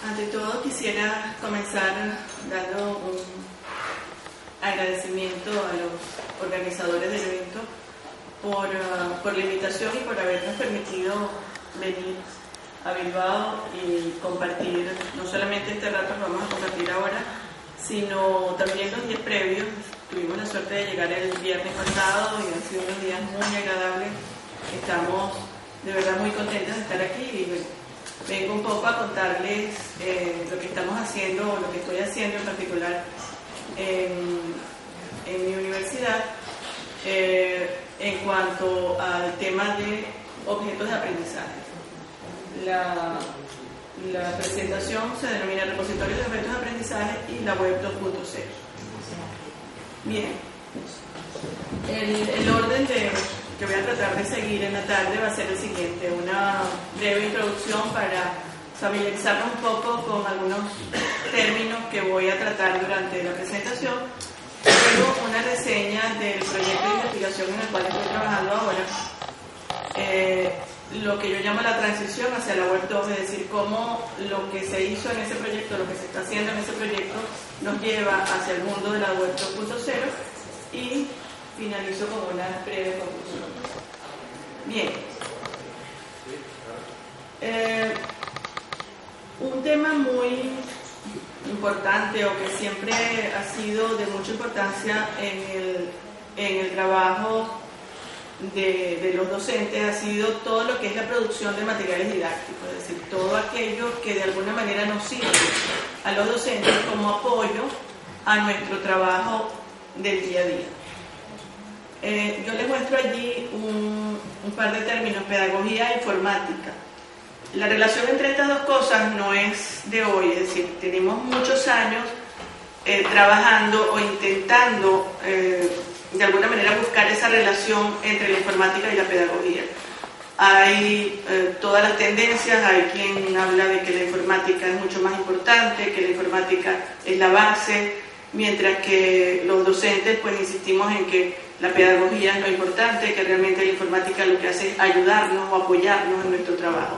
Ante todo quisiera comenzar dando un agradecimiento a los organizadores del evento por la invitación y por habernos permitido venir a Bilbao y compartir, no solamente este rato que vamos a compartir ahora, sino también los días previos. Tuvimos la suerte de llegar el viernes pasado y han sido unos días muy agradables. Estamos de verdad muy contentos de estar aquí y vengo un poco a contarles lo que estamos haciendo, o lo que estoy haciendo en particular en mi universidad en cuanto al tema de objetos de aprendizaje. La presentación se denomina Repositorio de Objetos de Aprendizaje y la web 2.0. Bien, el orden que voy a tratar de seguir en la tarde va a ser el siguiente: una breve introducción para familiarizarnos un poco con algunos términos que voy a tratar durante la presentación, luego una reseña del proyecto de investigación en el cual estoy trabajando ahora, lo que yo llamo la transición hacia la web 2, es decir, cómo lo que se hizo en ese proyecto, lo que se está haciendo en ese proyecto nos lleva hacia el mundo de la web 2.0, y finalizo con una breve conclusión. Bien. Un tema muy importante, o que siempre ha sido de mucha importancia en el trabajo de los docentes, ha sido todo lo que es la producción de materiales didácticos, es decir, todo aquello que de alguna manera nos sirve a los docentes como apoyo a nuestro trabajo del día a día. Yo les muestro allí un par de términos: pedagogía e informática. La relación entre estas dos cosas no es de hoy, es decir, tenemos muchos años trabajando o intentando de alguna manera buscar esa relación entre la informática y la pedagogía. Hay todas las tendencias, hay quien habla de que la informática es mucho más importante, que la informática es la base, mientras que los docentes pues insistimos en que la pedagogía es lo importante, que realmente la informática lo que hace es ayudarnos o apoyarnos en nuestro trabajo,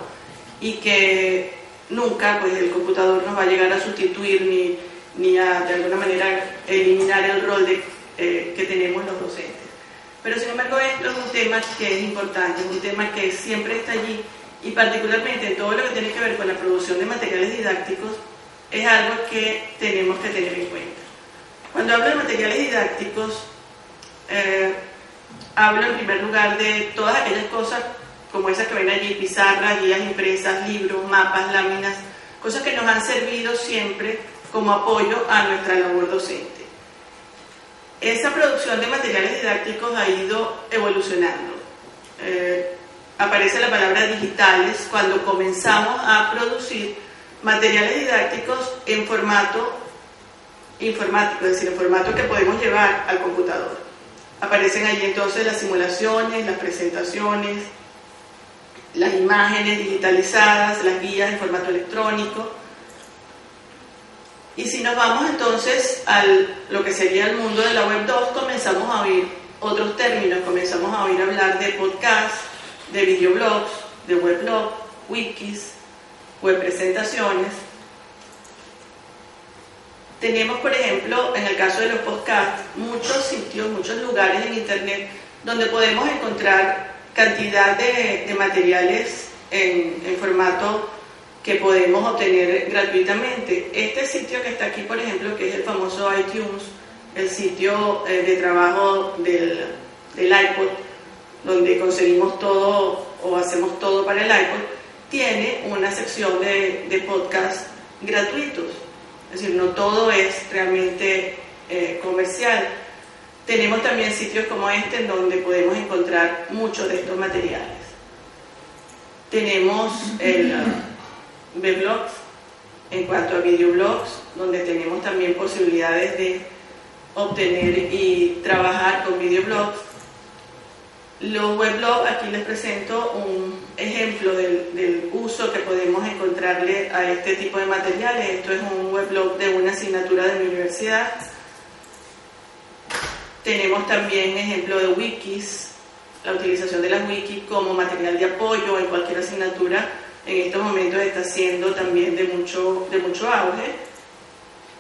y que nunca pues el computador nos va a llegar a sustituir ni a de alguna manera eliminar el rol que tenemos los docentes. Pero sin embargo esto es un tema que es importante, es un tema que siempre está allí, y particularmente en todo lo que tiene que ver con la producción de materiales didácticos es algo que tenemos que tener en cuenta. Cuando hablo de materiales didácticos, hablo en primer lugar de todas aquellas cosas como esas que ven allí: pizarras, guías impresas, libros, mapas, láminas, cosas que nos han servido siempre como apoyo a nuestra labor docente. Esa producción de materiales didácticos ha ido evolucionando. Aparece la palabra digitales cuando comenzamos a producir materiales didácticos en formato informático, es decir, en formato que podemos llevar al computador. Aparecen allí entonces las simulaciones, las presentaciones, las imágenes digitalizadas, las guías en formato electrónico. Y si nos vamos entonces a lo que sería el mundo de la web 2, comenzamos a oír otros términos, comenzamos a oír hablar de podcast, de videoblogs, de weblog, wikis, web presentaciones. Tenemos, por ejemplo, en el caso de los podcasts, muchos sitios, muchos lugares en internet donde podemos encontrar cantidad de materiales en formato que podemos obtener gratuitamente. Este sitio que está aquí, por ejemplo, que es el famoso iTunes, el sitio de trabajo del iPod, donde conseguimos todo o hacemos todo para el iPod, tiene una sección de podcast gratuitos. Es decir, no todo es realmente comercial. Tenemos también sitios como este en donde podemos encontrar muchos de estos materiales. Tenemos el weblogs, en cuanto a videoblogs, donde tenemos también posibilidades de obtener y trabajar con videoblogs. Los weblogs, aquí les presento un ejemplo del uso que podemos encontrarle a este tipo de materiales. Esto es un weblog de una asignatura de mi universidad. Tenemos también ejemplo de wikis, la utilización de las wikis como material de apoyo en cualquier asignatura en estos momentos está siendo también de mucho auge.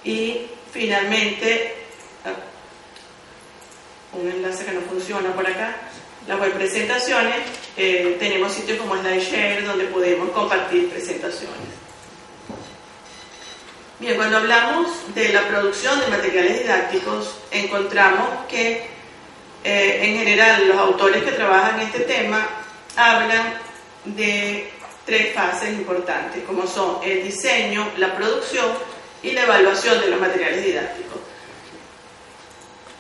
Y finalmente, un enlace que no funciona por acá, las web presentaciones, tenemos sitios como SlideShare donde podemos compartir presentaciones. Bien, cuando hablamos de la producción de materiales didácticos, encontramos que en general los autores que trabajan este tema hablan de 3 fases importantes, como son el diseño, la producción y la evaluación de los materiales didácticos.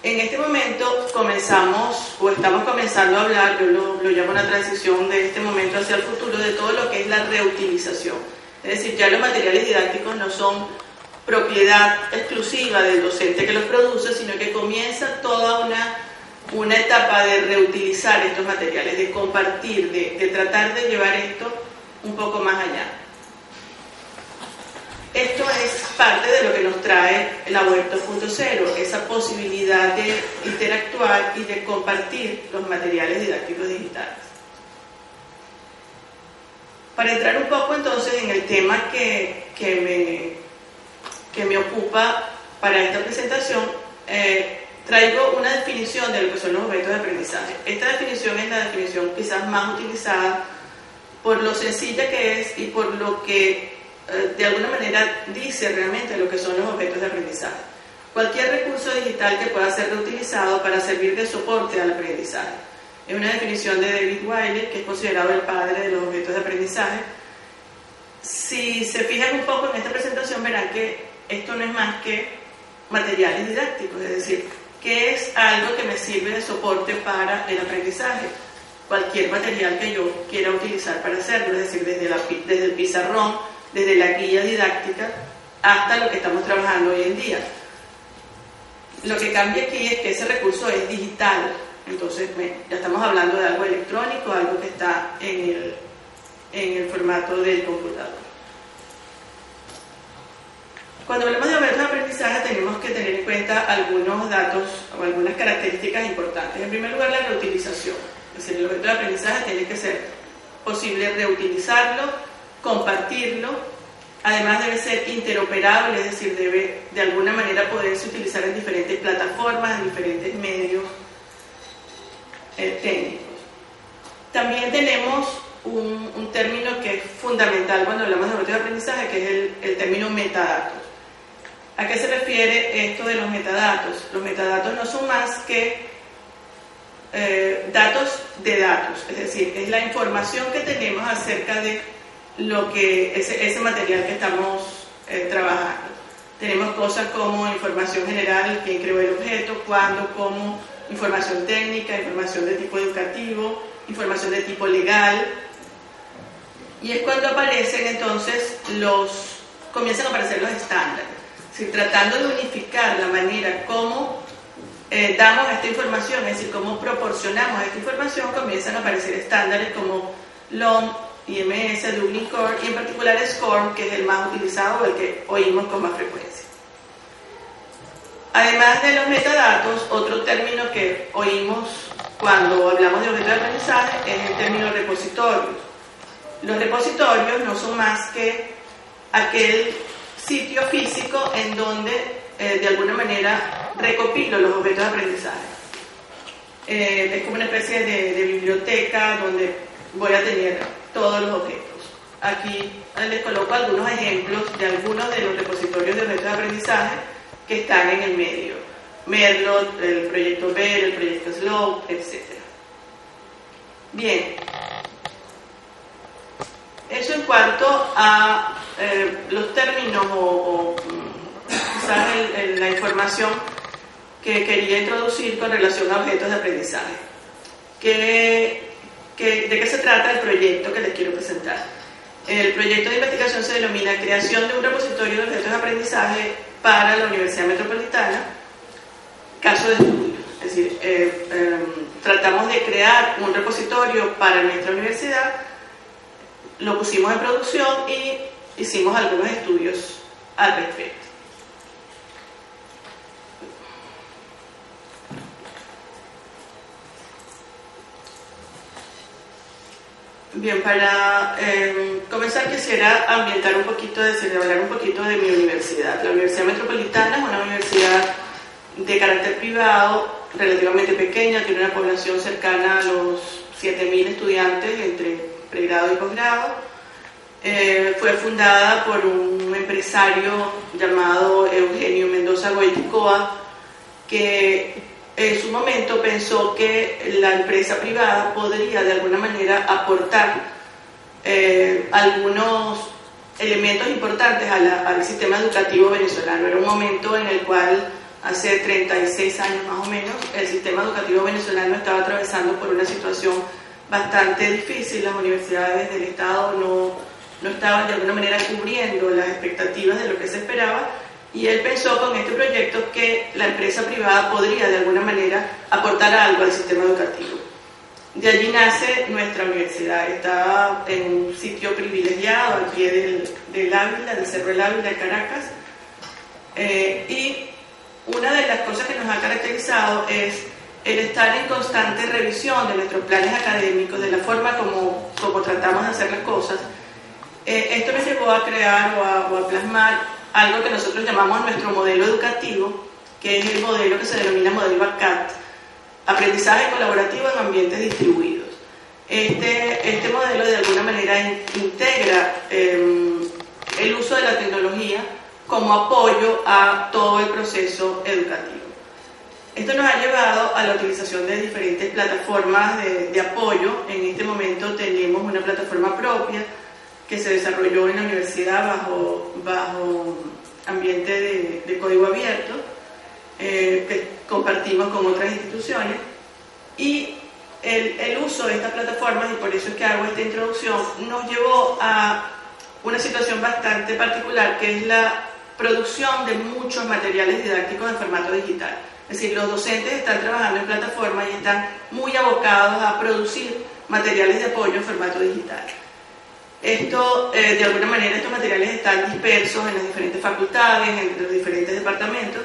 En este momento estamos comenzando a hablar, yo lo llamo una transición de este momento hacia el futuro, de todo lo que es la reutilización. Es decir, ya los materiales didácticos no son propiedad exclusiva del docente que los produce, sino que comienza toda una etapa de reutilizar estos materiales, de compartir, de tratar de llevar esto un poco más allá. Esto es parte de lo que nos trae la web 2.0, esa posibilidad de interactuar y de compartir los materiales didácticos digitales. Para entrar un poco entonces en el tema que me ocupa para esta presentación, traigo una definición de lo que son los objetos de aprendizaje. Esta definición es la definición quizás más utilizada por lo sencilla que es y por lo que de alguna manera dice realmente lo que son los objetos de aprendizaje. Cualquier recurso digital que pueda ser reutilizado para servir de soporte al aprendizaje. Es una definición de David Wiley, que es considerado el padre de los objetos de aprendizaje. Si se fijan un poco en esta presentación, verán que esto no es más que materiales didácticos, es decir, que es algo que me sirve de soporte para el aprendizaje. Cualquier material que yo quiera utilizar para hacerlo, es decir, desde el pizarrón, desde la guía didáctica, hasta lo que estamos trabajando hoy en día. Lo que cambia aquí es que ese recurso es digital, entonces ya estamos hablando de algo electrónico, algo que está en el formato del computador. Cuando hablamos de objetos de aprendizaje tenemos que tener en cuenta algunos datos o algunas características importantes. En primer lugar, la reutilización. Es decir, el objeto de aprendizaje tiene que ser posible reutilizarlo, compartirlo, además debe ser interoperable, es decir, debe de alguna manera poderse utilizar en diferentes plataformas, en diferentes medios técnicos. También tenemos un término que es fundamental cuando hablamos de objetos de aprendizaje, que es el término metadatos. ¿A qué se refiere esto de los metadatos? Los metadatos no son más que datos de datos, es decir, es la información que tenemos acerca de lo que ese material que estamos trabajando. Tenemos cosas como información general, quién creó el objeto, cuándo, cómo, información técnica, información de tipo educativo, información de tipo legal. Y es cuando aparecen entonces comienzan a aparecer los estándares. Es decir, tratando de unificar la manera como damos esta información, es decir, cómo proporcionamos esta información, comienzan a aparecer estándares como LOM, IMS, Dublin Core y en particular SCORM, que es el más utilizado o el que oímos con más frecuencia. Además de los metadatos, otro término que oímos cuando hablamos de objetos de aprendizaje es el término repositorios. Los repositorios no son más que aquel sitio físico en donde de alguna manera recopilo los objetos de aprendizaje. Es como una especie de biblioteca donde voy a tener todos los objetos. Aquí les coloco algunos ejemplos de algunos de los repositorios de objetos de aprendizaje que están en el medio. Merlot, el proyecto BER, el proyecto Slope, etc. Bien. Eso en cuanto a los términos o quizás la información que quería introducir con relación a objetos de aprendizaje. ¿De qué se trata el proyecto que les quiero presentar? El proyecto de investigación se denomina Creación de un repositorio de objetos de aprendizaje para la Universidad Metropolitana, caso de estudio. Es decir, tratamos de crear un repositorio para nuestra universidad, lo pusimos en producción y hicimos algunos estudios al respecto. Bien, para comenzar quisiera ambientar un poquito, hablar un poquito de mi universidad. La Universidad Metropolitana es una universidad de carácter privado, relativamente pequeña, tiene una población cercana a los 7.000 estudiantes entre pregrado y posgrado. Fue fundada por un empresario llamado Eugenio Mendoza Goyticoa, que en su momento pensó que la empresa privada podría de alguna manera aportar algunos elementos importantes al sistema educativo venezolano. Era un momento en el cual, hace 36 años más o menos, el sistema educativo venezolano estaba atravesando por una situación bastante difícil. Las universidades del Estado no estaban de alguna manera cubriendo las expectativas de lo que se esperaba, y él pensó con este proyecto que la empresa privada podría de alguna manera aportar algo al sistema educativo. De allí nace nuestra universidad. Está en un sitio privilegiado al pie del Ávila, del Cerro del Ávila de Caracas, y una de las cosas que nos ha caracterizado es el estar en constante revisión de nuestros planes académicos, de la forma como tratamos de hacer las cosas. Esto nos llevó a crear o a plasmar algo que nosotros llamamos nuestro modelo educativo, que es el modelo que se denomina modelo ACAT, aprendizaje colaborativo en ambientes distribuidos. Este modelo de alguna manera integra el uso de la tecnología como apoyo a todo el proceso educativo. Esto nos ha llevado a la utilización de diferentes plataformas de apoyo. En este momento tenemos una plataforma propia que se desarrolló en la universidad bajo ambiente de código abierto, que compartimos con otras instituciones, y el uso de estas plataformas, y por eso es que hago esta introducción, nos llevó a una situación bastante particular, que es la producción de muchos materiales didácticos en formato digital. Es decir, los docentes están trabajando en plataformas y están muy abocados a producir materiales de apoyo en formato digital. Esto, de alguna manera, estos materiales están dispersos en las diferentes facultades, entre los diferentes departamentos,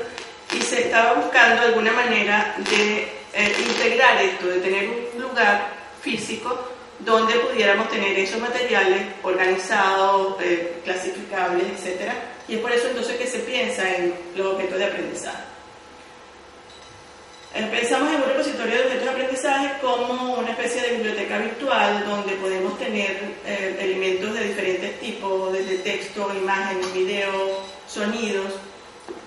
y se estaba buscando alguna manera de integrar esto, de tener un lugar físico donde pudiéramos tener esos materiales organizados, clasificables, etc. Y es por eso entonces que se piensa en los objetos de aprendizaje. Pensamos en un repositorio de objetos de aprendizaje como una especie de biblioteca virtual donde podemos tener elementos de diferentes tipos, desde texto, imágenes, video, sonidos,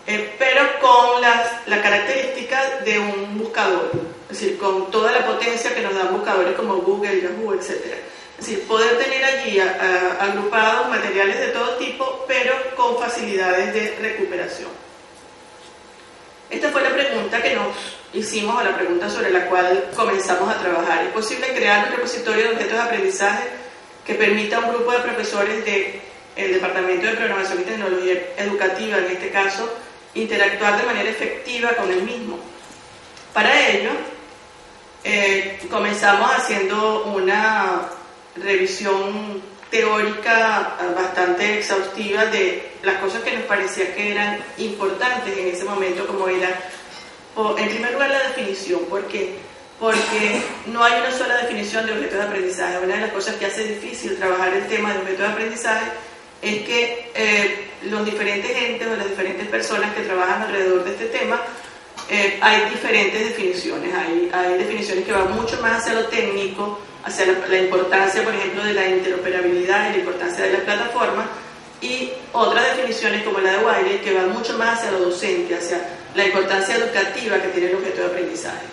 pero con la característica de un buscador, es decir, con toda la potencia que nos dan buscadores como Google, Yahoo, etc. Es decir, poder tener allí agrupados materiales de todo tipo, pero con facilidades de recuperación. Esta fue la pregunta que nos hicimos, o la pregunta sobre la cual comenzamos a trabajar. ¿Es posible crear un repositorio de objetos de aprendizaje que permita a un grupo de profesores del Departamento de Programación y Tecnología Educativa, en este caso, interactuar de manera efectiva con el mismo? Para ello, comenzamos haciendo una revisión teórica bastante exhaustiva de las cosas que nos parecía que eran importantes en ese momento, como era, en primer lugar, la definición. ¿Por qué? Porque no hay una sola definición de objetos de aprendizaje. Una de las cosas que hace difícil trabajar el tema de objetos de aprendizaje es que los diferentes entes o las diferentes personas que trabajan alrededor de este tema, hay diferentes definiciones. Hay definiciones que van mucho más hacia lo técnico, hacia la importancia, por ejemplo, de la interoperabilidad y la importancia de las plataformas, y otras definiciones como la de Wiley que van mucho más hacia lo docente, hacia la importancia educativa que tiene el objeto de aprendizaje.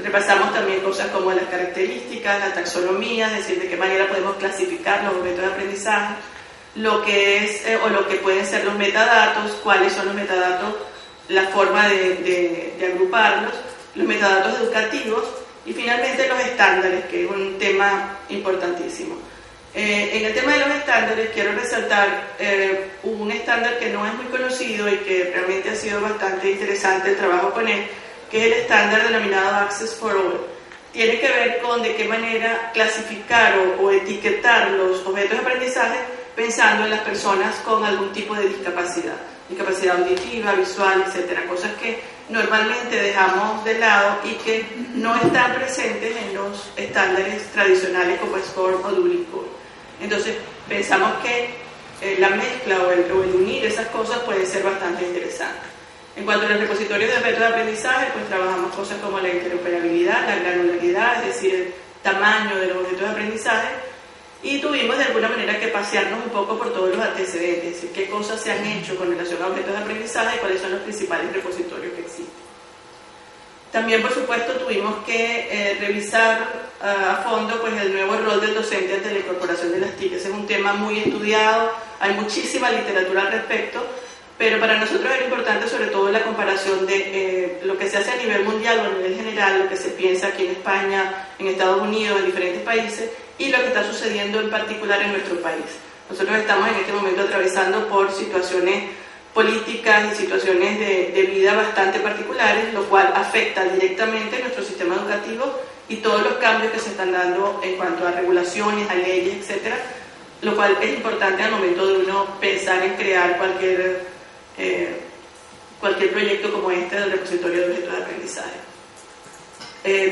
Repasamos también cosas como las características, la taxonomía, es decir, de qué manera podemos clasificar los objetos de aprendizaje, lo que es o lo que pueden ser los metadatos, cuáles son los metadatos, la forma de agruparlos, los metadatos educativos, y finalmente los estándares, que es un tema importantísimo. En el tema de los estándares quiero resaltar un estándar que no es muy conocido y que realmente ha sido bastante interesante el trabajo con él, que es el estándar denominado Access for All. Tiene que ver con de qué manera clasificar o etiquetar los objetos de aprendizaje pensando en las personas con algún tipo de discapacidad. discapacidad auditiva, visual, etcétera, cosas que normalmente dejamos de lado y que no están presentes en los estándares tradicionales como SCORM o Dublin Core. Entonces pensamos que la mezcla o el unir esas cosas puede ser bastante interesante. En cuanto a los repositorios de objetos de aprendizaje, pues trabajamos cosas como la interoperabilidad, la granularidad, es decir, el tamaño de los objetos de aprendizaje, y tuvimos de alguna manera que pasearnos un poco por todos los antecedentes, es decir, qué cosas se han hecho con relación a objetos de aprendizaje y cuáles son los principales repositorios que existen. También, por supuesto, tuvimos que revisar a fondo pues, el nuevo rol del docente ante la incorporación de las TIC. Ese es un tema muy estudiado, hay muchísima literatura al respecto, pero para nosotros era importante sobre todo la comparación de lo que se hace a nivel mundial o a nivel general, lo que se piensa aquí en España, en Estados Unidos, en diferentes países, y lo que está sucediendo en particular en nuestro país. Nosotros estamos en este momento atravesando por situaciones políticas y situaciones de vida bastante particulares, lo cual afecta directamente a nuestro sistema educativo y todos los cambios que se están dando en cuanto a regulaciones, a leyes, etcétera, lo cual es importante al momento de uno pensar en crear cualquier proyecto como este del repositorio de objetos de aprendizaje.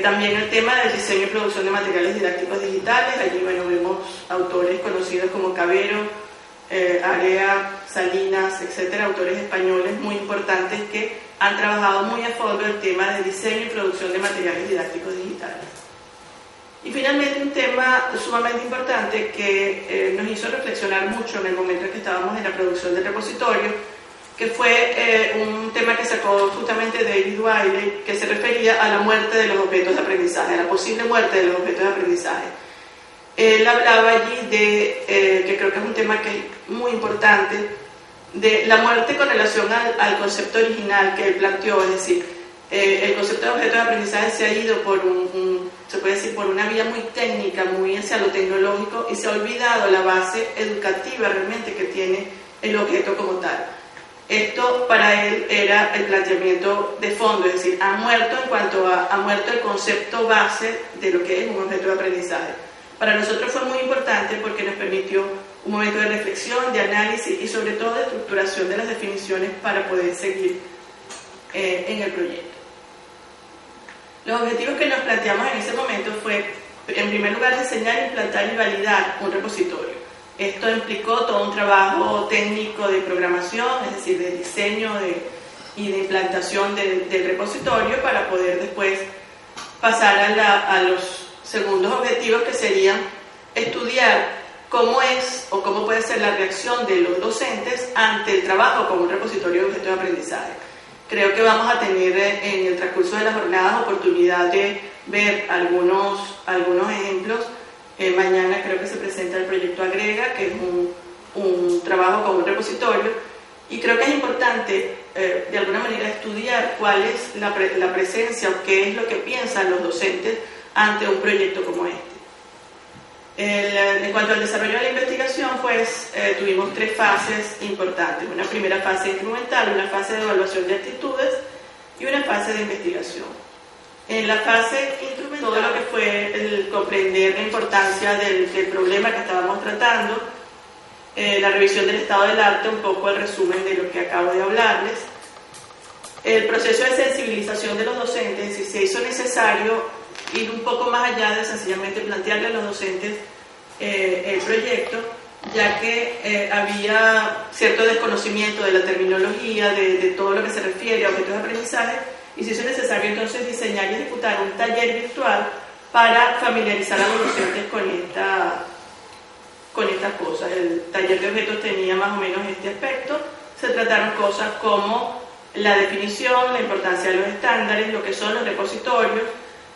También el tema del diseño y producción de materiales didácticos digitales. Allí vemos autores conocidos como Cabero, Area, Salinas, etcétera, autores españoles muy importantes que han trabajado muy a fondo el tema de diseño y producción de materiales didácticos digitales. Y finalmente un tema sumamente importante que nos hizo reflexionar mucho en el momento en que estábamos en la producción del repositorio, que fue un tema que sacó justamente David Wiley, que se refería a la muerte de los objetos de aprendizaje, a la posible muerte de los objetos de aprendizaje. Él hablaba allí de, que creo que es un tema que es muy importante, de la muerte con relación al concepto original que él planteó, es decir, el concepto de objetos de aprendizaje se ha ido por se puede decir, por una vía muy técnica, muy hacia lo tecnológico, y se ha olvidado la base educativa realmente que tiene el objeto como tal. Esto para él era el planteamiento de fondo, es decir, ha muerto en cuanto ha muerto el concepto base de lo que es un objeto de aprendizaje. Para nosotros fue muy importante porque nos permitió un momento de reflexión, de análisis y sobre todo de estructuración de las definiciones para poder seguir en el proyecto. Los objetivos que nos planteamos en ese momento fue, en primer lugar, diseñar, implantar y validar un repositorio. Esto implicó todo un trabajo técnico de programación, es decir, de diseño y de implantación del repositorio para poder después pasar a los segundos objetivos, que serían estudiar cómo es o cómo puede ser la reacción de los docentes ante el trabajo con un repositorio de objetos de aprendizaje. Creo que vamos a tener en el transcurso de las jornadas oportunidad de ver algunos ejemplos. Mañana creo que se presenta el proyecto Agrega, que es un trabajo con un repositorio, y creo que es importante de alguna manera estudiar cuál es la presencia o qué es lo que piensan los docentes ante un proyecto como este. En cuanto al desarrollo de la investigación, pues tuvimos tres fases importantes: una primera fase instrumental, una fase de evaluación de actitudes y una fase de investigación. En la fase instrumental, todo lo que fue el comprender la importancia del problema que estábamos tratando, la revisión del estado del arte, un poco el resumen de lo que acabo de hablarles, el proceso de sensibilización de los docentes, si se hizo necesario ir un poco más allá de sencillamente plantearle a los docentes el proyecto, ya que había cierto desconocimiento de la terminología, de todo lo que se refiere a objetos de aprendizaje, y se hizo necesario entonces diseñar y ejecutar un taller virtual para familiarizar a los docentes con estas cosas. El taller de objetos tenía más o menos este aspecto. Se trataron cosas como la definición, la importancia de los estándares, lo que son los repositorios.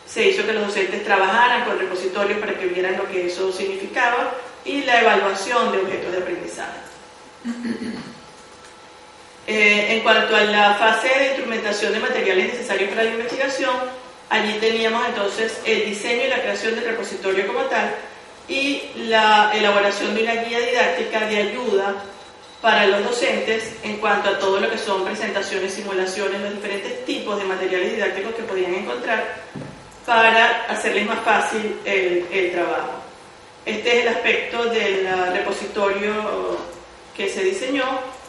Se hizo que los docentes trabajaran con repositorios para que vieran lo que eso significaba, y la evaluación de objetos de aprendizaje. En cuanto a la fase de instrumentación de materiales necesarios para la investigación, allí teníamos entonces el diseño y la creación del repositorio como tal y la elaboración de una guía didáctica de ayuda para los docentes en cuanto a todo lo que son presentaciones, simulaciones, los diferentes tipos de materiales didácticos que podían encontrar para hacerles más fácil el trabajo. Este es el aspecto del repositorio que se diseñó.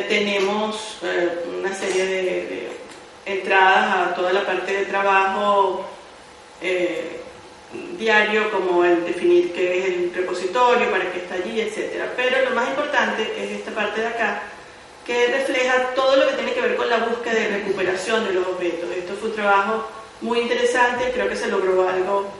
tenemos una serie de entradas a toda la parte de trabajo diario, como el definir qué es el repositorio, para qué está allí, etc. Pero lo más importante es esta parte de acá, que refleja todo lo que tiene que ver con la búsqueda y recuperación de los objetos. Esto fue un trabajo muy interesante, creo que se logró algo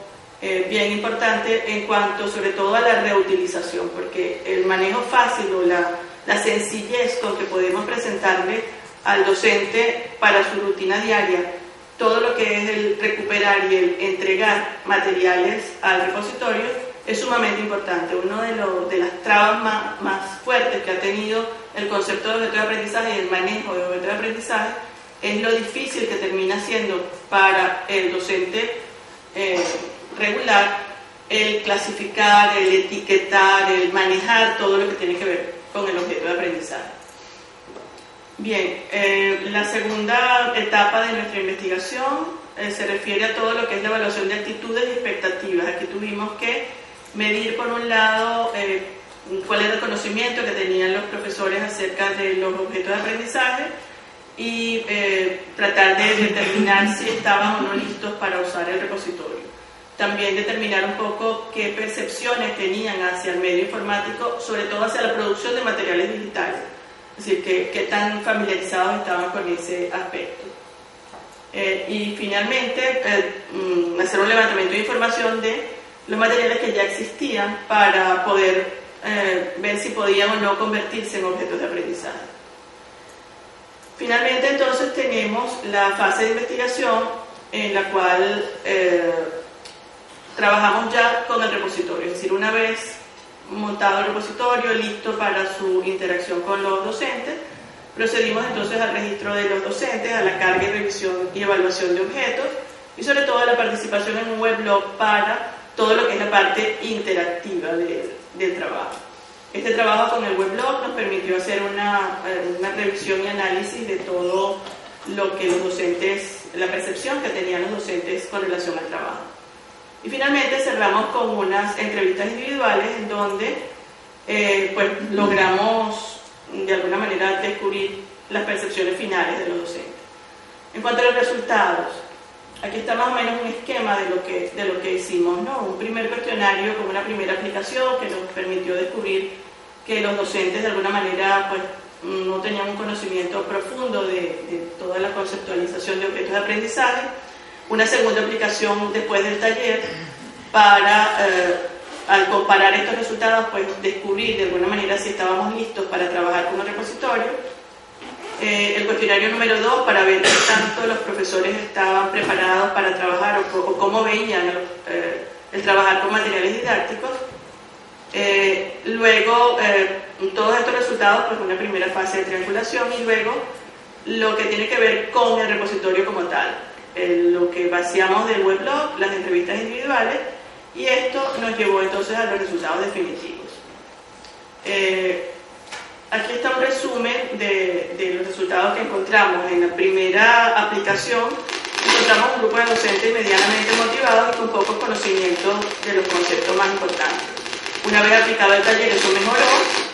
bien importante en cuanto sobre todo a la reutilización, porque el manejo fácil o la sencillez con que podemos presentarle al docente para su rutina diaria todo lo que es el recuperar y el entregar materiales al repositorio es sumamente importante. Una de las trabas más fuertes que ha tenido el concepto de objeto de aprendizaje y el manejo de objeto de aprendizaje es lo difícil que termina siendo para el docente regular el clasificar, el etiquetar, el manejar todo lo que tiene que ver con el objeto de aprendizaje. Bien, la segunda etapa de nuestra investigación se refiere a todo lo que es la evaluación de actitudes y expectativas. Aquí tuvimos que medir, por un lado, cuál era el conocimiento que tenían los profesores acerca de los objetos de aprendizaje y tratar de determinar si estaban o no listos para usar el repositorio. También determinar un poco qué percepciones tenían hacia el medio informático, sobre todo hacia la producción de materiales digitales. Es decir, qué tan familiarizados estaban con ese aspecto. Y finalmente, hacer un levantamiento de información de los materiales que ya existían para poder ver si podían o no convertirse en objetos de aprendizaje. Finalmente, entonces, tenemos la fase de investigación en la cual trabajamos ya con el repositorio, es decir, una vez montado el repositorio, listo para su interacción con los docentes, procedimos entonces al registro de los docentes, a la carga y revisión y evaluación de objetos y sobre todo a la participación en un weblog para todo lo que es la parte interactiva del trabajo. Este trabajo con el weblog nos permitió hacer una revisión y análisis de todo lo que los docentes, la percepción que tenían los docentes con relación al trabajo. Y finalmente cerramos con unas entrevistas individuales en donde pues logramos de alguna manera descubrir las percepciones finales de los docentes. En cuanto a los resultados, aquí está más o menos un esquema de lo que hicimos, ¿no? Un primer cuestionario como una primera aplicación que nos permitió descubrir que los docentes de alguna manera pues no tenían un conocimiento profundo de toda la conceptualización de objetos de aprendizaje. Una segunda aplicación después del taller para, al comparar estos resultados, pues descubrir de alguna manera si estábamos listos para trabajar con el repositorio. El cuestionario número 2 para ver qué tanto los profesores estaban preparados para trabajar o cómo veían el trabajar con materiales didácticos. Luego, todos estos resultados, pues una primera fase de triangulación y luego lo que tiene que ver con el repositorio como tal. Lo que vaciamos del weblog, las entrevistas individuales, y esto nos llevó entonces a los resultados definitivos. Aquí está un resumen de los resultados que encontramos. En la primera aplicación encontramos un grupo de docentes medianamente motivados y con pocos conocimientos de los conceptos más importantes. Una vez aplicado el taller, eso mejoró,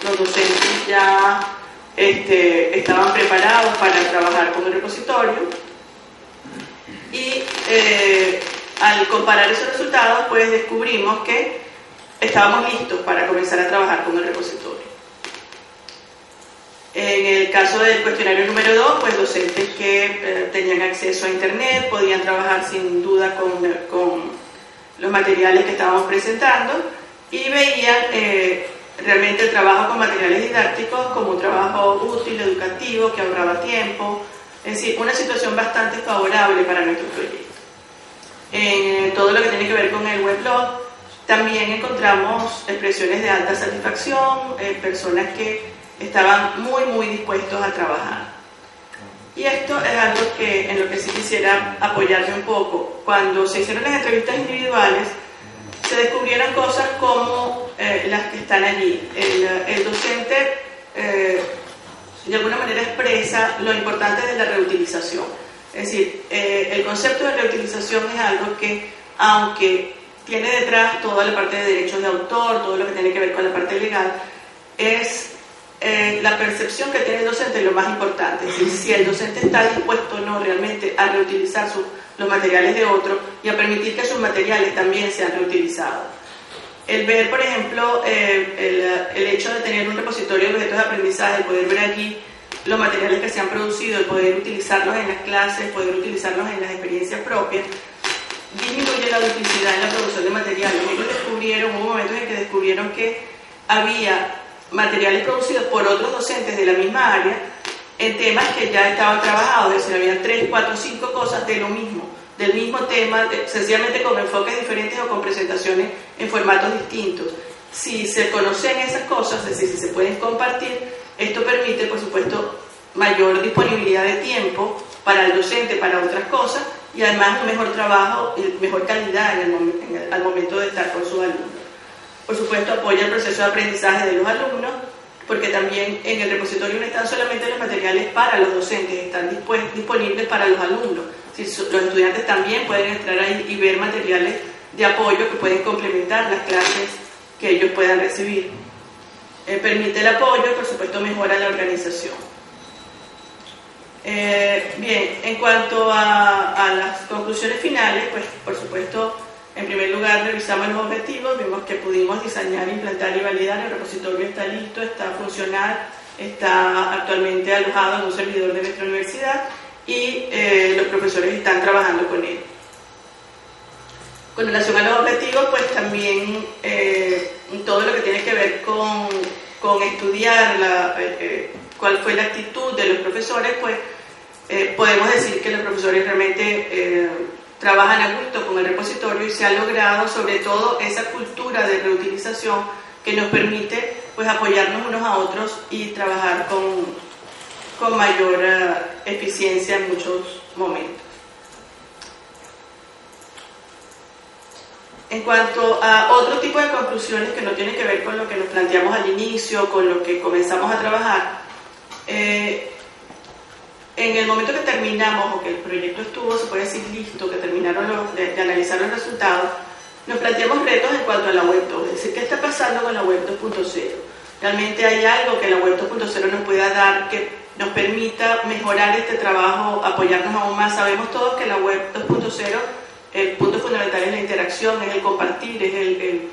los docentes ya estaban preparados para trabajar con el repositorio. Y al comparar esos resultados, pues descubrimos que estábamos listos para comenzar a trabajar con el repositorio. En el caso del cuestionario número 2, pues docentes que tenían acceso a Internet podían trabajar sin duda con los materiales que estábamos presentando y veían realmente el trabajo con materiales didácticos como un trabajo útil, educativo, que ahorraba tiempo. Es decir, una situación bastante favorable para nuestro proyecto. En todo lo que tiene que ver con el weblog, también encontramos expresiones de alta satisfacción, personas que estaban muy dispuestos a trabajar. Y esto es algo en lo que sí quisiera apoyarme un poco. Cuando se hicieron las entrevistas individuales, se descubrieron cosas como las que están allí. El docente de alguna manera expresa lo importante de la reutilización. Es decir, el concepto de reutilización es algo que, aunque tiene detrás toda la parte de derechos de autor, todo lo que tiene que ver con la parte legal, es la percepción que tiene el docente es lo más importante, es decir, si el docente está dispuesto o no realmente a reutilizar los materiales de otro y a permitir que sus materiales también sean reutilizados. El ver, por ejemplo, el hecho de tener un repositorio de objetos de aprendizaje, el poder ver allí los materiales que se han producido, el poder utilizarlos en las clases, poder utilizarlos en las experiencias propias, disminuye la duplicidad en la producción de materiales. Ellos descubrieron, hubo momentos en que descubrieron que había materiales producidos por otros docentes de la misma área en temas que ya estaban trabajados, es decir, había 3, 4, 5 cosas de lo mismo, del mismo tema, sencillamente con enfoques diferentes o con presentaciones en formatos distintos. Si se conocen esas cosas, es decir, si se pueden compartir, esto permite, por supuesto, mayor disponibilidad de tiempo para el docente, para otras cosas, y además un mejor trabajo y mejor calidad al momento de estar con sus alumnos. Por supuesto, apoya el proceso de aprendizaje de los alumnos, porque también en el repositorio no están solamente los materiales para los docentes, están disponibles para los alumnos. Los estudiantes también pueden entrar ahí y ver materiales de apoyo que pueden complementar las clases que ellos puedan recibir. Permite el apoyo y, por supuesto, mejora la organización. Bien, en cuanto a las conclusiones finales, pues por supuesto, en primer lugar revisamos los objetivos, vimos que pudimos diseñar, implantar y validar, el repositorio está listo, está funcional, está actualmente alojado en un servidor de nuestra universidad y los profesores están trabajando con él. Con relación a los objetivos, pues también todo lo que tiene que ver con estudiar cuál fue la actitud de los profesores, pues podemos decir que los profesores realmente trabajan a gusto con el repositorio y se ha logrado sobre todo esa cultura de reutilización que nos permite pues apoyarnos unos a otros y trabajar con mayor eficiencia en muchos momentos. En cuanto a otro tipo de conclusiones que no tienen que ver con lo que nos planteamos al inicio, con lo que comenzamos a trabajar, en el momento que terminamos o que el proyecto estuvo, se puede decir, listo, que terminaron de analizar los resultados, nos planteamos retos en cuanto a la web 2, es decir, ¿qué está pasando con la web 2.0? ¿Realmente hay algo que la web 2.0 nos pueda dar que nos permita mejorar este trabajo, apoyarnos aún más? Sabemos todos que la web 2.0, el punto fundamental es la interacción, es el compartir, es el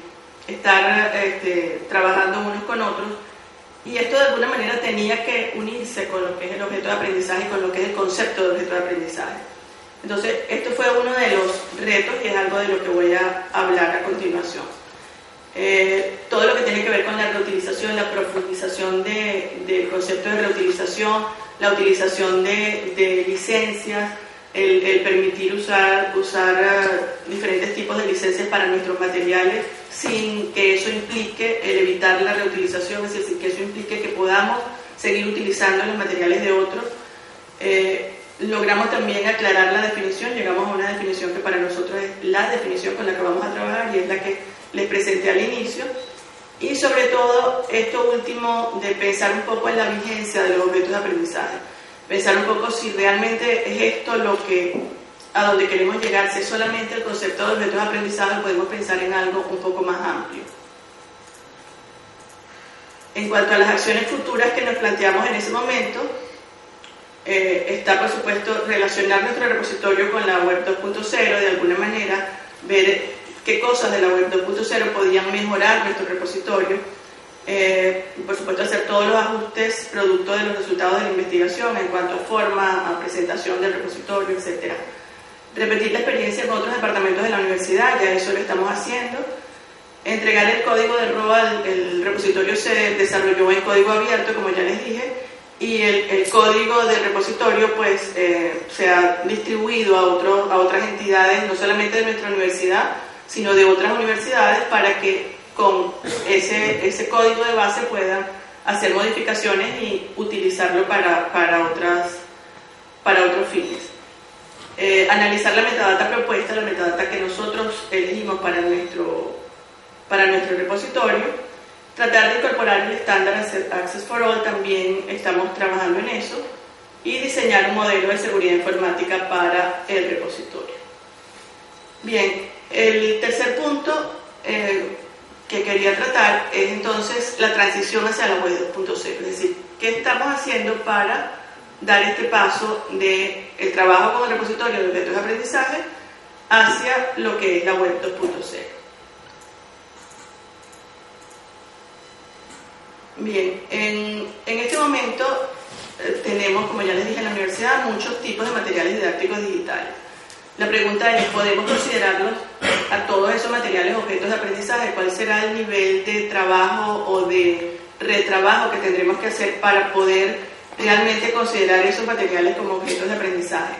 estar trabajando unos con otros. Y esto de alguna manera tenía que unirse con lo que es el objeto de aprendizaje y con lo que es el concepto de objeto de aprendizaje. Entonces, esto fue uno de los retos y es algo de lo que voy a hablar a continuación. Todo lo que tiene que ver con la reutilización, la profundización del concepto de reutilización, la utilización de licencias, el permitir usar diferentes tipos de licencias para nuestros materiales sin que eso implique el evitar la reutilización, es decir, sin que eso implique que podamos seguir utilizando los materiales de otros. Logramos también aclarar la definición, llegamos a una definición que para nosotros es la definición con la que vamos a trabajar y es la que les presenté al inicio. Y sobre todo, esto último de pensar un poco en la vigencia de los objetos de aprendizaje. Pensar un poco si realmente es esto a donde queremos llegar, si es solamente el concepto de objetos de aprendizaje o podemos pensar en algo un poco más amplio. En cuanto a las acciones futuras que nos planteamos en ese momento, está por supuesto relacionar nuestro repositorio con la web 2.0, de alguna manera ver qué cosas de la web 2.0 podían mejorar nuestro repositorio. Por supuesto, hacer todos los ajustes producto de los resultados de la investigación en cuanto a forma, a presentación del repositorio, etc. Repetir la experiencia con otros departamentos de la universidad, ya eso lo estamos haciendo. Entregar el código de ROA, el repositorio se desarrolló en código abierto, como ya les dije, y el código del repositorio pues, se ha distribuido a otras entidades, no solamente de nuestra universidad, sino de otras universidades, para que con ese código de base puedan hacer modificaciones y utilizarlo para otros fines. Analizar la metadata propuesta, la metadata que nosotros elegimos para nuestro repositorio. Tratar de incorporar el estándar Access for All, también estamos trabajando en eso. Y diseñar un modelo de seguridad informática para el repositorio. Bien, el tercer punto que quería tratar es entonces la transición hacia la web 2.0, es decir, ¿Qué estamos haciendo para dar este paso del trabajo con el repositorio de objetos de aprendizaje hacia lo que es la web 2.0? Bien, en este momento tenemos, como ya les dije en la universidad, muchos tipos de materiales didácticos digitales. La pregunta es, ¿podemos considerarlos a todos esos materiales objetos de aprendizaje? ¿Cuál será el nivel de trabajo o de retrabajo que tendremos que hacer para poder realmente considerar esos materiales como objetos de aprendizaje?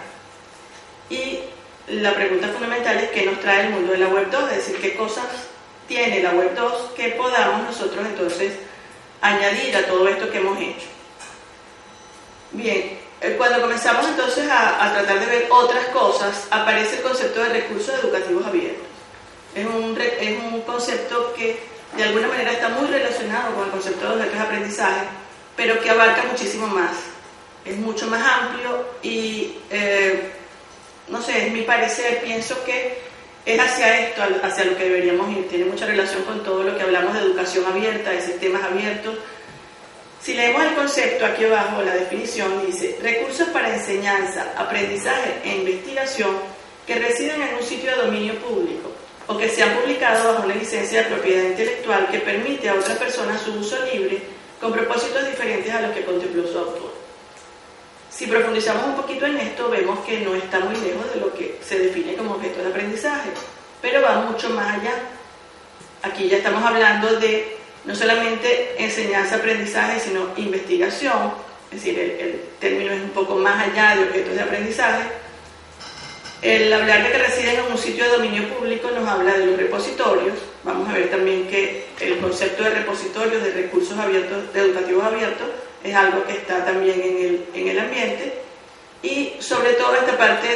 Y la pregunta fundamental es ¿qué nos trae el mundo de la web 2? Es decir, ¿qué cosas tiene la web 2 que podamos nosotros entonces añadir a todo esto que hemos hecho? Bien, cuando comenzamos entonces a tratar de ver otras cosas, aparece el concepto de recursos educativos abiertos. Es un concepto que de alguna manera está muy relacionado con el concepto de objetos de aprendizaje, pero que abarca muchísimo más. Es mucho más amplio y, no sé, es mi parecer, pienso que es hacia esto, hacia lo que deberíamos ir. Tiene mucha relación con todo lo que hablamos de educación abierta, de sistemas abiertos. Si leemos el concepto aquí abajo, la definición dice: recursos para enseñanza, aprendizaje e investigación que residen en un sitio de dominio público o que se han publicado bajo una licencia de propiedad intelectual que permite a otras personas su uso libre con propósitos diferentes a los que contempló su autor. Si profundizamos un poquito en esto, vemos que no está muy lejos de lo que se define como objeto de aprendizaje, pero va mucho más allá. Aquí ya estamos hablando de no solamente enseñanza-aprendizaje, sino investigación, es decir, el término es un poco más allá de objetos de aprendizaje. El hablar de que residen en un sitio de dominio público nos habla de los repositorios. Vamos a ver también que el concepto de repositorios, de recursos abiertos, de educativos abiertos, es algo que está también en el ambiente. Y sobre todo esta parte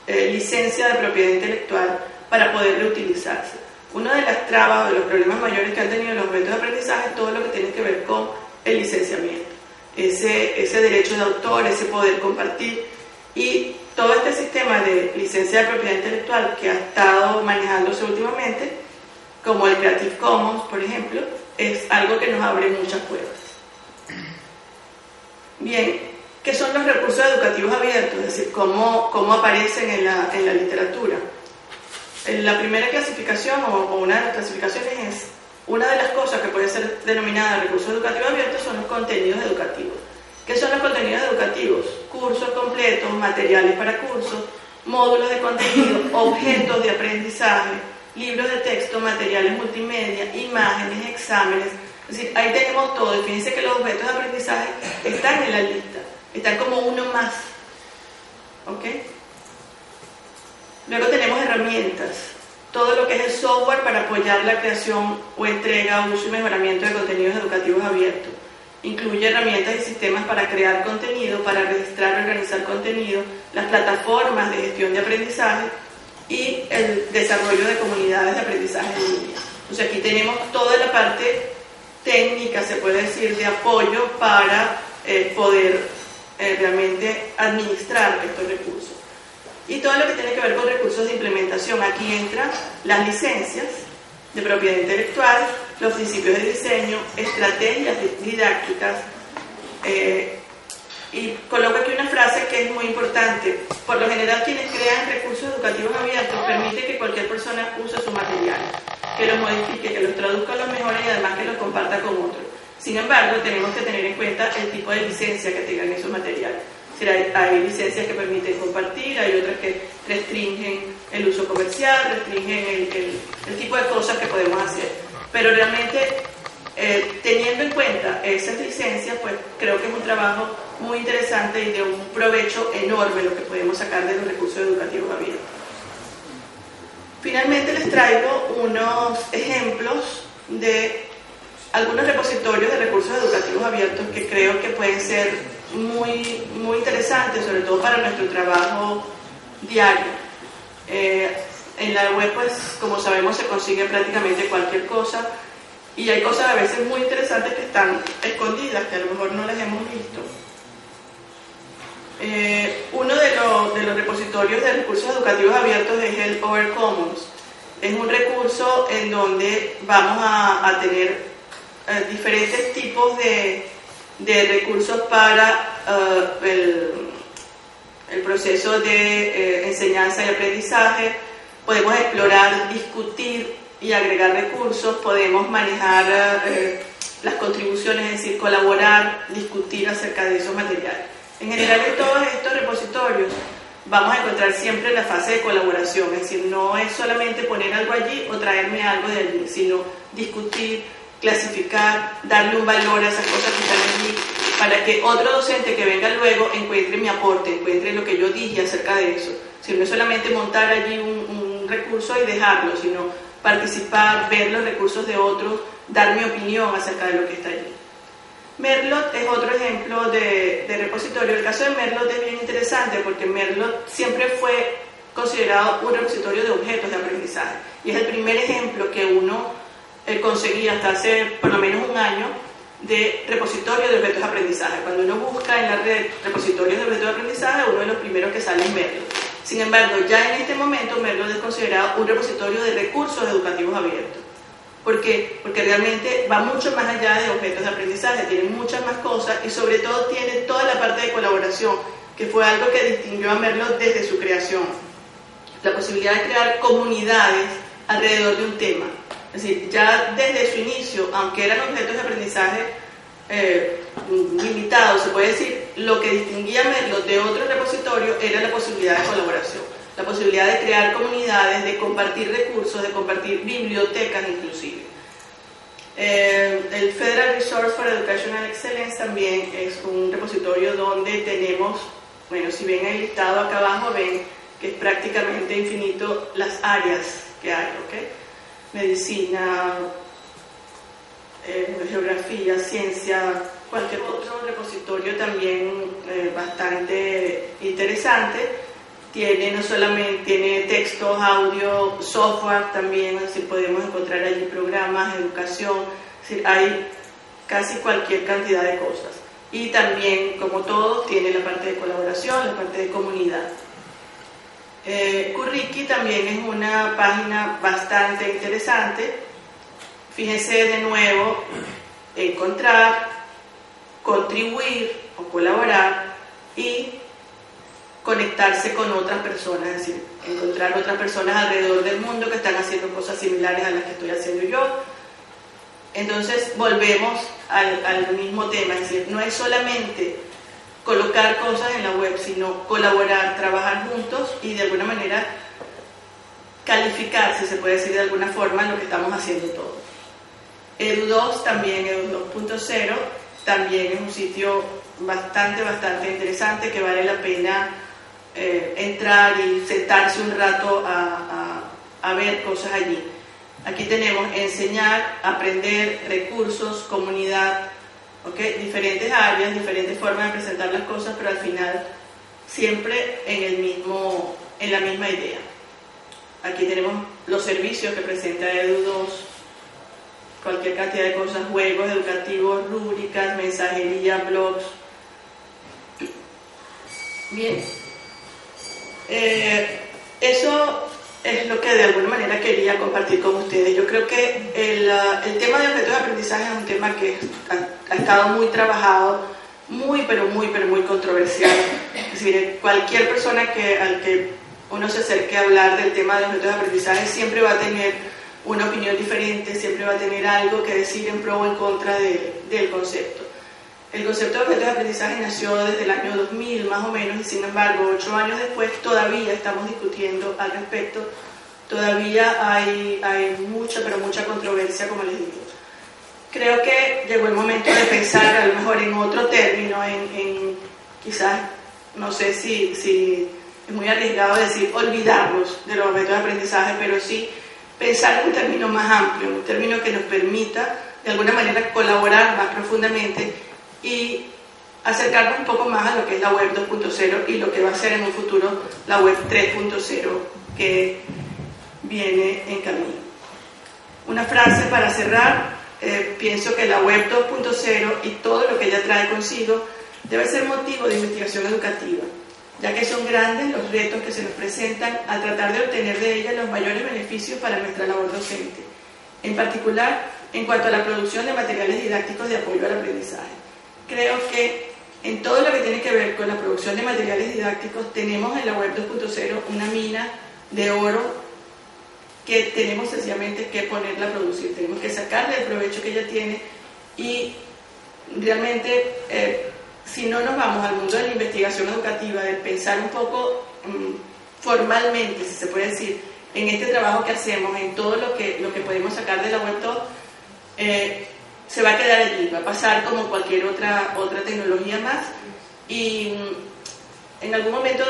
de licencia de propiedad intelectual para poder reutilizarse. Una de las trabas o de los problemas mayores que han tenido los objetos de aprendizaje es todo lo que tiene que ver con el licenciamiento, ese derecho de autor, ese poder compartir, y todo este sistema de licencia de propiedad intelectual que ha estado manejándose últimamente, como el Creative Commons, por ejemplo, es algo que nos abre muchas puertas. Bien, ¿qué son los recursos educativos abiertos? Es decir, cómo aparecen en la literatura. La primera clasificación o una de las clasificaciones es: una de las cosas que puede ser denominada recursos educativos abiertos son los contenidos educativos. ¿Qué son los contenidos educativos? Cursos completos, materiales para cursos, módulos de contenido, objetos de aprendizaje, libros de texto, materiales multimedia, imágenes, exámenes. Es decir, ahí tenemos todo. Y fíjense que los objetos de aprendizaje están en la lista, están como uno más. ¿Ok? Luego tenemos herramientas, todo lo que es el software para apoyar la creación o entrega, uso y mejoramiento de contenidos educativos abiertos. Incluye herramientas y sistemas para crear contenido, para registrar y organizar contenido, las plataformas de gestión de aprendizaje y el desarrollo de comunidades de aprendizaje en línea. O sea, aquí tenemos toda la parte técnica, se puede decir, de apoyo para poder realmente administrar estos recursos. Y todo lo que tiene que ver con recursos de implementación. Aquí entran las licencias de propiedad intelectual, los principios de diseño, estrategias didácticas. Y coloco aquí una frase que es muy importante. Por lo general, quienes crean recursos educativos abiertos permiten que cualquier persona use sus materiales, que los modifique, que los traduzca a los mejores y además que los comparta con otros. Sin embargo, tenemos que tener en cuenta el tipo de licencia que tengan esos materiales. Hay licencias que permiten compartir, hay otras que restringen el uso comercial, restringen el tipo de cosas que podemos hacer. Pero realmente, teniendo en cuenta esas licencias, pues creo que es un trabajo muy interesante y de un provecho enorme lo que podemos sacar de los recursos educativos abiertos. Finalmente les traigo unos ejemplos de algunos repositorios de recursos educativos abiertos que creo que pueden ser muy interesante, sobre todo para nuestro trabajo diario. En la web, pues, como sabemos, se consigue prácticamente cualquier cosa y hay cosas a veces muy interesantes que están escondidas, que a lo mejor no las hemos visto. Uno de los repositorios de recursos educativos abiertos es el Over Commons. Es un recurso en donde vamos a tener diferentes tipos de de recursos para el proceso de enseñanza y aprendizaje. Podemos explorar, discutir y agregar recursos, podemos manejar las contribuciones, es decir, colaborar, discutir acerca de esos materiales. En general, en todos estos repositorios vamos a encontrar siempre la fase de colaboración, es decir, no es solamente poner algo allí o traerme algo de allí, sino discutir, clasificar, darle un valor a esas cosas que están allí, para que otro docente que venga luego encuentre mi aporte, encuentre lo que yo dije acerca de eso. Si no es solamente montar allí un recurso y dejarlo, sino participar, ver los recursos de otros, dar mi opinión acerca de lo que está allí. Merlot es otro ejemplo de repositorio. El caso de Merlot es bien interesante porque Merlot siempre fue considerado un repositorio de objetos de aprendizaje y es el primer ejemplo que uno conseguía hasta hace por lo menos un año de repositorio de objetos de aprendizaje. Cuando uno busca en la red repositorios de objetos de aprendizaje, uno de los primeros que sale es Merlot. Sin embargo, ya en este momento Merlot es considerado un repositorio de recursos educativos abiertos. ¿Por qué? Porque realmente va mucho más allá de objetos de aprendizaje, tiene muchas más cosas y sobre todo tiene toda la parte de colaboración, que fue algo que distinguió a Merlot desde su creación. La posibilidad de crear comunidades alrededor de un tema. Es decir, ya desde su inicio, aunque eran objetos de aprendizaje limitados, se puede decir, lo que distinguía a Merlot de otros repositorios era la posibilidad de colaboración, la posibilidad de crear comunidades, de compartir recursos, de compartir bibliotecas inclusive. El Federal Resource for Educational Excellence también es un repositorio donde tenemos, bueno, si ven el listado acá abajo, ven que es prácticamente infinito las áreas que hay, ¿ok? Medicina, geografía, ciencia, cualquier otro repositorio también bastante interesante. Tiene no solamente tiene textos, audio, software también, así podemos encontrar allí programas, educación, es decir, hay casi cualquier cantidad de cosas. Y también, como todo, tiene la parte de colaboración, la parte de comunidad. Curriki también es una página bastante interesante. Fíjense de nuevo, encontrar, contribuir o colaborar y conectarse con otras personas, es decir, encontrar otras personas alrededor del mundo que están haciendo cosas similares a las que estoy haciendo yo. Entonces volvemos al mismo tema, es decir, no es solamente colocar cosas en la web, sino colaborar, trabajar juntos y de alguna manera calificar, si se puede decir de alguna forma, lo que estamos haciendo todos. Edu2 también, Edu 2.0, también es un sitio bastante interesante que vale la pena entrar y sentarse un rato a ver cosas allí. Aquí tenemos enseñar, aprender, recursos, comunidad, ¿okay? Diferentes áreas, diferentes formas de presentar las cosas, pero al final siempre en la misma idea. Aquí tenemos los servicios que presenta Edu2, cualquier cantidad de cosas, juegos educativos, rúbricas, mensajería, blogs. Bien, eso es lo que de alguna manera quería compartir con ustedes. Yo creo que el tema de objetos de aprendizaje es un tema que ha estado muy trabajado, pero muy controversial. Es decir, cualquier persona al que uno se acerque a hablar del tema de objetos de aprendizaje siempre va a tener una opinión diferente, siempre va a tener algo que decir en pro o en contra del concepto. El concepto de objetos de aprendizaje nació desde el año 2000 más o menos y sin embargo 8 años después todavía estamos discutiendo al respecto, todavía hay mucha controversia, como les digo. Creo que llegó el momento de pensar a lo mejor en otro término, en quizás, no sé si es muy arriesgado decir olvidarnos de los objetos de aprendizaje, pero sí pensar en un término más amplio, un término que nos permita de alguna manera colaborar más profundamente y acercarnos un poco más a lo que es la web 2.0 y lo que va a ser en un futuro la web 3.0 que viene en camino. Una frase para cerrar, pienso que la web 2.0 y todo lo que ella trae consigo debe ser motivo de investigación educativa, ya que son grandes los retos que se nos presentan al tratar de obtener de ella los mayores beneficios para nuestra labor docente, en particular en cuanto a la producción de materiales didácticos de apoyo al aprendizaje. creo que en todo lo que tiene que ver con la producción de materiales didácticos, tenemos en la web 2.0 una mina de oro que tenemos sencillamente que ponerla a producir, tenemos que sacarle el provecho que ella tiene y realmente si no nos vamos al mundo de la investigación educativa, de pensar un poco formalmente, si se puede decir, en este trabajo que hacemos, en todo lo que podemos sacar de la web 2, se va a quedar allí, va a pasar como cualquier otra tecnología más. Y en algún momento,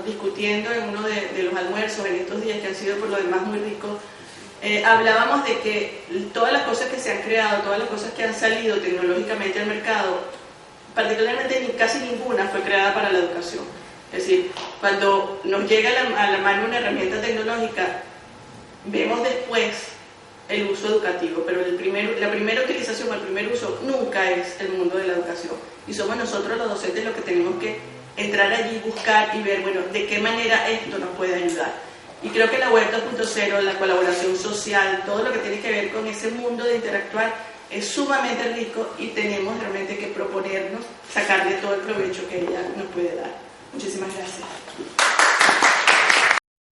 discutiendo en uno de los almuerzos en estos días, que han sido por lo demás muy ricos, hablábamos de que todas las cosas que se han creado, todas las cosas que han salido tecnológicamente al mercado, particularmente casi ninguna fue creada para la educación. Es decir, cuando nos llega a la mano una herramienta tecnológica, vemos después el uso educativo, pero la primera utilización o el primer uso nunca es el mundo de la educación. Y somos nosotros los docentes los que tenemos que entrar allí, buscar y ver, bueno, de qué manera esto nos puede ayudar. Y creo que la web 2.0, la colaboración social, todo lo que tiene que ver con ese mundo de interactuar es sumamente rico y tenemos realmente que proponernos sacarle todo el provecho que ella nos puede dar.